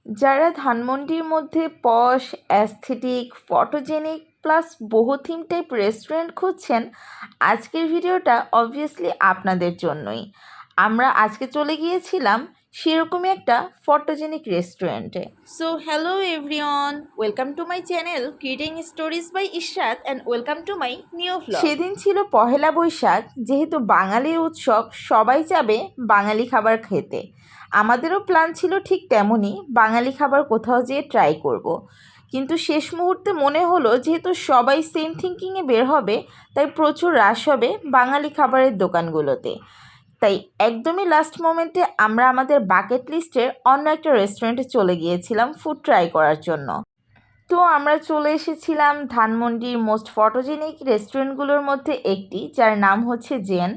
যারা ধানমন্ডির মধ্যে পশ, অ্যাস্থেটিক, ফটোজেনিক প্লাস বহু থিম টাইপ রেস্টুরেন্ট খুঁজছেন, আজকের ভিডিওটা অবভিয়াসলি আপনাদের জন্যই। আমরা আজকে চলে গিয়েছিলাম সেরকমই একটা ফটোজেনিক রেস্টুরেন্টে। So hello everyone, welcome to my channel creating stories by Ishrat and welcome to my new vlog. সেদিন ছিল পহেলা বৈশাখ, যেহেতু বাঙালির উৎসব, সবাই যাবে বাঙালি খাবার খেতে। আমাদেরও প্ল্যান ছিল ঠিক তেমনই, বাঙালি খাবার কোথাও যেয়ে ট্রাই করব। কিন্তু শেষ মুহূর্তে মনে হলো যেহেতু সবাই সেম থিঙ্কিংয়ে বের হবে, তাই প্রচুর রাশ হবে বাঙালি খাবারের দোকানগুলোতে। তাই একদমই লাস্ট মোমেন্টে আমরা আমাদের বাকেট লিস্টের অন্য একটা রেস্টুরেন্টে চলে গিয়েছিলাম ফুড ট্রাই করার জন্য। তো আমরা চলে এসেছিলাম ধানমন্ডির মোস্ট ফটোজেনিক রেস্টুরেন্টগুলোর মধ্যে একটি, যার নাম হচ্ছে জেন।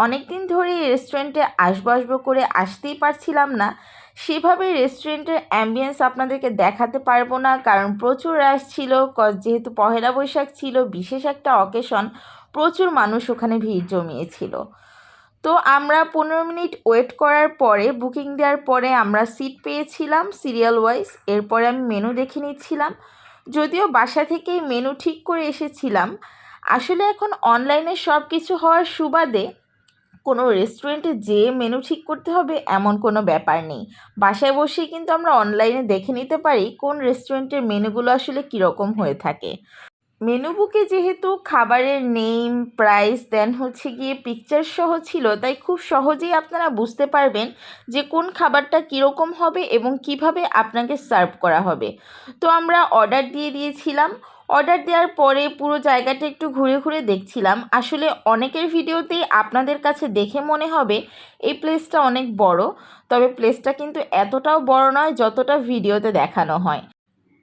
অনেক দিন ধরে এই রেস্টুরেন্টে আসবো করে আসতেই পারছিলাম না। সেভাবে রেস্টুরেন্টের অ্যাম্বিয়েন্স আপনাদেরকে দেখাতে পারবো না, কারণ প্রচুর রাশ ছিল। যেহেতু পহেলা বৈশাখ ছিল, বিশেষ একটা অকেশন, প্রচুর মানুষ ওখানে ভিড় জমিয়েছিল। তো আমরা 15 মিনিট ওয়েট করার পরে, বুকিং দেওয়ার পরে আমরা সিট পেয়েছিলাম সিরিয়াল ওয়াইজ। এরপরে আমি মেনু দেখে নিচ্ছিলাম, যদিও বাসা থেকেই মেনু ঠিক করে এসেছিলাম। আসলে এখন অনলাইনে সব কিছু হওয়ার সুবাদে কোনো রেস্টুরেন্টে যেয়ে মেনু ঠিক করতে হবে এমন কোনো ব্যাপার নেই। বাসায় বসেই কিন্তু আমরা অনলাইনে দেখে নিতে পারি কোন রেস্টুরেন্টের মেনুগুলো আসলে কীরকম হয়ে থাকে। মেনু বুকে যেহেতু খাবারের নেম, প্রাইস, দেন হচ্ছে গিয়ে পিকচার সহ ছিল, তাই খুব সহজেই আপনারা বুঝতে পারবেন যে কোন খাবারটা কীরকম হবে এবং কিভাবে আপনাকে সার্ভ করা হবে। তো আমরা অর্ডার দিয়ে দিয়েছিলাম। অর্ডার দেওয়ার পরে পুরো জায়গাটা একটু ঘুরে ঘুরে দেখছিলাম। আসলে অনেকের ভিডিওতেই আপনাদের কাছে দেখে মনে হবে এই প্লেসটা অনেক বড়, তবে প্লেসটা কিন্তু এতটাও বড় নয় যতটা ভিডিওতে দেখানো হয়।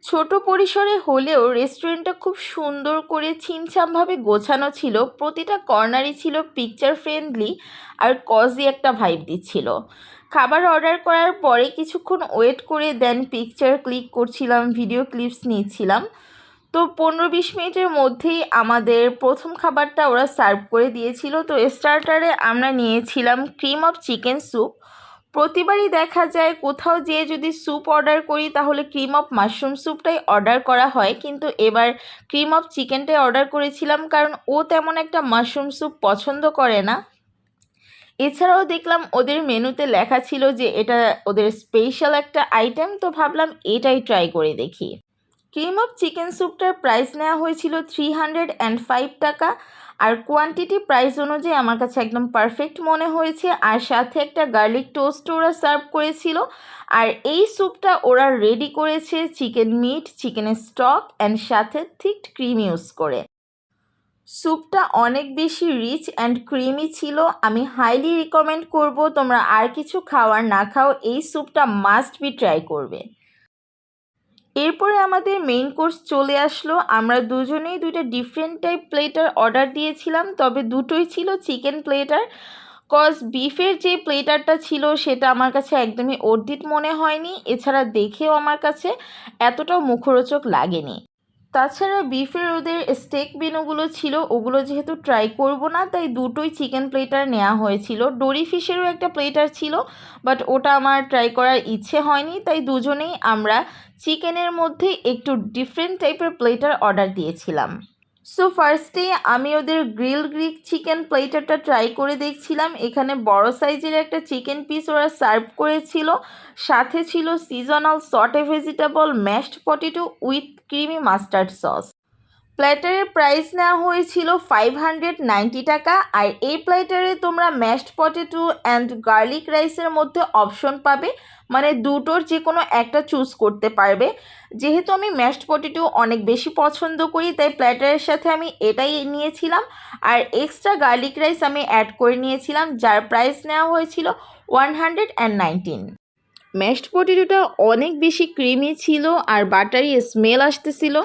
ছোট পরিসরে হলেও রেস্টুরেন্টটা খুব সুন্দর করে ছিমছামভাবে গোছানো ছিল। প্রতিটা কর্নারই ছিল পিকচার ফ্রেন্ডলি আর কজি একটা ভাইব দিচ্ছিল। খাবার অর্ডার করার পরে কিছুক্ষণ ওয়েট করে দেন পিকচার ক্লিক করছিলাম, ভিডিও ক্লিপস নিচ্ছিলাম। তো 15-20 মিনিটের মধ্যেই আমাদের প্রথম খাবারটা ওরা সার্ভ করে দিয়েছিল। তো স্টার্টারে আমরা নিয়েছিলাম ক্রিম অফ চিকেন স্যুপ। প্রতিবারই দেখা যায় কোথাও যেয়ে যদি স্যুপ অর্ডার করি তাহলে ক্রিম অফ মাশরুম স্যুপটাই অর্ডার করা হয়, কিন্তু এবার ক্রিম অফ চিকেনটাই অর্ডার করেছিলাম, কারণ ও তেমন একটা মাশরুম স্যুপ পছন্দ করে না। এছাড়াও দেখলাম ওদের মেনুতে লেখা ছিল যে এটা ওদের স্পেশাল একটা আইটেম, তো ভাবলাম এটাই ট্রাই করে দেখি। ক্রিম অফ চিকেন স্যুপটার প্রাইস নেওয়া হয়েছিল 305 টাকা, আর কোয়ান্টিটি প্রাইস অনুযায়ী আমার কাছে একদম পারফেক্ট মনে হয়েছে। আর সাথে একটা গার্লিক টোস্ট ওরা সার্ভ করেছিল। আর এই স্যুপটা ওরা রেডি করেছে চিকেন মিট, চিকেনের স্টক অ্যান্ড সাথে থিকড ক্রিম ইউজ করে। স্যুপটা অনেক বেশি রিচ অ্যান্ড ক্রিমি ছিল। আমি হাইলি রিকমেন্ড করব, তোমরা আর কিছু খাওয়ার না খাও, এই স্যুপটা মাস্ট বি ট্রাই করবে। এরপরে আমাদের মেইন কোর্স চলে আসলো। আমরা দুজনেই দুইটা ডিফারেন্ট টাইপ প্লেটার অর্ডার দিয়েছিলাম, তবে দুটোই ছিল চিকেন প্লেটার। বিফের যে প্লেটারটা ছিল সেটা আমার কাছে একদমই অর্ধিত মনে হয়নি, এছাড়া দেখেও আমার কাছে এতটাও মুখরোচক লাগেনি। তাছাড়া বিফের ওদের স্টেক মেনুগুলো ছিল, ওগুলো যেহেতু ট্রাই করব না, তাই দুটোই চিকেন প্লেটার নেওয়া হয়েছিল। ডোরি ফিশেরও একটা প্লেটার ছিল, বাট ওটা আমার ট্রাই করার ইচ্ছে হয়নি, তাই দুজনেই আমরা চিকেনের মধ্যে একটু ডিফারেন্ট টাইপের প্লেটার অর্ডার দিয়েছিলাম। সো ফার্স্টে আমি ওদের গ্রিক চিকেন প্লেটারটা ট্রাই করে দেখছিলাম। এখানে বড় সাইজের একটা চিকেন পিস ওরা সার্ভ করেছিল, সাথে ছিল seasonal sauté vegetable, mashed potato with creamy mustard sauce. প্ল্যাটারের প্রাইস নেওয়া হয়েছিল 590 টাকা। আর এই প্ল্যাটারে তোমরা ম্যাশড পটেটো অ্যান্ড গার্লিক রাইসের মধ্যে অপশন পাবে, মানে দুটোর যে কোনো একটা চুজ করতে পারবে। যেহেতু আমি ম্যাশড পটেটো অনেক বেশি পছন্দ করি, তাই প্ল্যাটারের সাথে আমি এটাই নিয়েছিলাম। আর এক্সট্রা গার্লিক রাইস আমি অ্যাড করে নিয়েছিলাম, যার প্রাইস নেওয়া হয়েছিল 119। ম্যাশড পটেটোটা অনেক বেশি ক্রিমি ছিল আর বাটারি স্মেল আসতেছিল।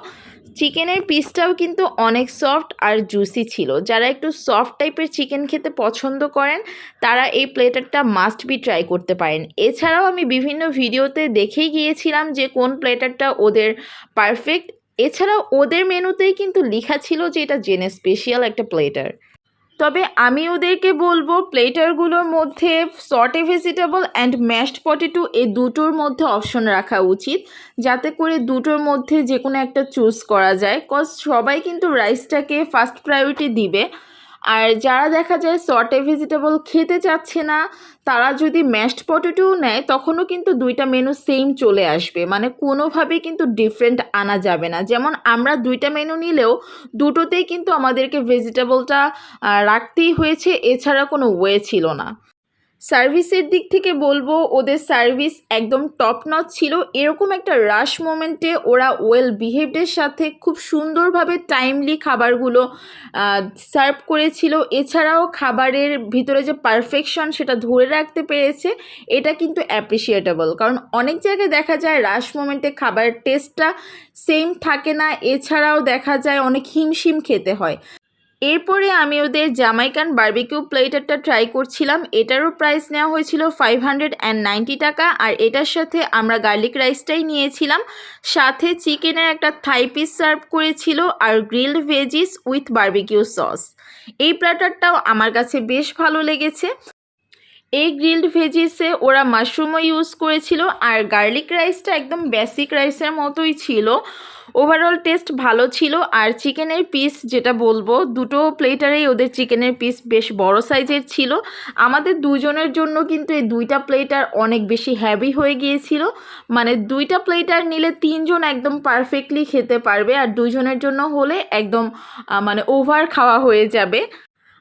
চিকেনের পিসটাও কিন্তু অনেক সফট আর জুসি ছিল। যারা একটু সফট টাইপের চিকেন খেতে পছন্দ করেন তারা এই প্লেটারটা মাস্ট বি ট্রাই করতে পারেন। এছাড়াও আমি বিভিন্ন ভিডিওতে দেখেই গিয়েছিলাম যে কোন প্লেটারটা ওদের পারফেক্ট। এছাড়াও ওদের মেনুতেই কিন্তু লেখা ছিল যে এটা জেনে স্পেশাল একটা প্লেটার। তবে আমি ওদেরকে বলবো প্লেটারগুলোর মধ্যে saute vegetable and mashed potato এই দুটোর মধ্যে অপশন রাখা উচিত, যাতে করে দুটোর মধ্যে যে কোনো একটা চুজ করা যায়, কজ সবাই কিন্তু রাইসটাকে ফার্স্ট প্রায়োরিটি দিবে। আর যারা দেখা যায় সটে ভেজিটেবল খেতে চাচ্ছে না, তারা যদি ম্যাশড পটেটোও নেয় তখনও কিন্তু দুইটা মেনু সেম চলে আসবে, মানে কোনোভাবেই কিন্তু ডিফারেন্ট আনা যাবে না। যেমন আমরা দুইটা মেনু নিলেও দুটোতেই কিন্তু আমাদেরকে ভেজিটেবলটা রাখতেই হয়েছে, এছাড়া কোনো ওয়ে ছিল না। সার্ভিসের দিক থেকে বলবো ওদের সার্ভিস একদম টপ নচ ছিল। এরকম একটা রাশ মোমেন্টে ওরা ওয়েল বিহেভডের সাথে খুব সুন্দরভাবে টাইমলি খাবারগুলো সার্ভ করেছিল। এছাড়াও খাবারের ভিতরে যে পারফেকশন সেটা ধরে রাখতে পেরেছে, এটা কিন্তু অ্যাপ্রিসিয়েটেবল। কারণ অনেক জায়গায় দেখা যায় রাশ মোমেন্টে খাবারের টেস্টটা সেম থাকে না, এছাড়াও দেখা যায় অনেক হিমশিম খেতে হয়। এরপরে আমি ওদের জামাইকান বারবিকিউ প্লেটারটা ট্রাই করছিলাম। এটারও প্রাইস নেওয়া হয়েছিল 590 টাকা, আর এটার সাথে আমরা গার্লিক রাইসটাই নিয়েছিলাম, সাথে চিকেনের একটা থাই পিস সার্ভ করেছিল আর grilled veggies with barbecue sauce. এই প্ল্যাটারটাও আমার কাছে বেশ ভালো লেগেছে। এই গ্রিলড ভেজিসে ওরা মাশরুমও ইউজ করেছিল, আর গার্লিক রাইসটা একদম বেসিক রাইসের মতোই ছিল। ওভারঅল টেস্ট ভালো ছিল। আর চিকেনের পিস যেটা বলবো, দুটো প্লেটারেই ওদের চিকেনের পিস বেশ বড় সাইজের ছিল। আমাদের দুজনের জন্য কিন্তু এই দুইটা প্লেটার অনেক বেশি হেভি হয়ে গিয়েছিল, মানে দুইটা প্লেটার নিলে তিনজন একদম পারফেক্টলি খেতে পারবে, আর দুইজনের জন্য হলে একদম মানে ওভার খাওয়া হয়ে যাবে।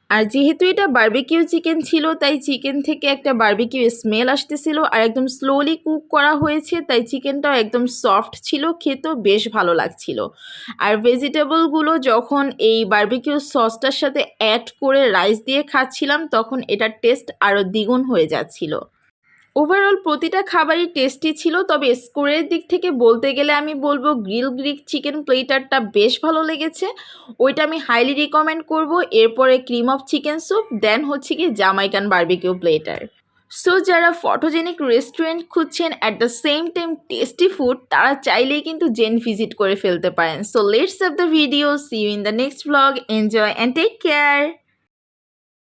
আর যেহেতু এটা বারবিকিউ চিকেন ছিল, তাই চিকেন থেকে একটা বারবিকিউ স্মেল আসতেছিল, আর একদম স্লোলি কুক করা হয়েছে, তাই চিকেনটাও একদম সফট ছিল, খেতেও বেশ ভালো লাগছিল। আর ভেজিটেবলগুলো যখন এই বারবিকিউ সসটার সাথে অ্যাড করে রাইস দিয়ে খাচ্ছিলাম, তখন এটার টেস্ট আরও দ্বিগুণ হয়ে যাচ্ছিল। ওভারঅল প্রতিটা খাবারই টেস্টি ছিল। তবে স্কোরের দিক থেকে বলতে গেলে আমি বলবো গ্রিল গ্রিক চিকেন প্লেটারটা বেশ ভালো লেগেছে, ওইটা আমি হাইলি রিকমেন্ড করব। এরপরে cream of chicken soup, then হচ্ছে কি জামাইকান বারবিকিউ প্লেটার। সো যারা ফটোজেনিক রেস্টুরেন্ট খুঁজছেন at the same time tasty food, তারা চাইলেই কিন্তু জেন ভিজিট করে ফেলতে পারেন। So let's have the video, see you in the next blog, enjoy and take care.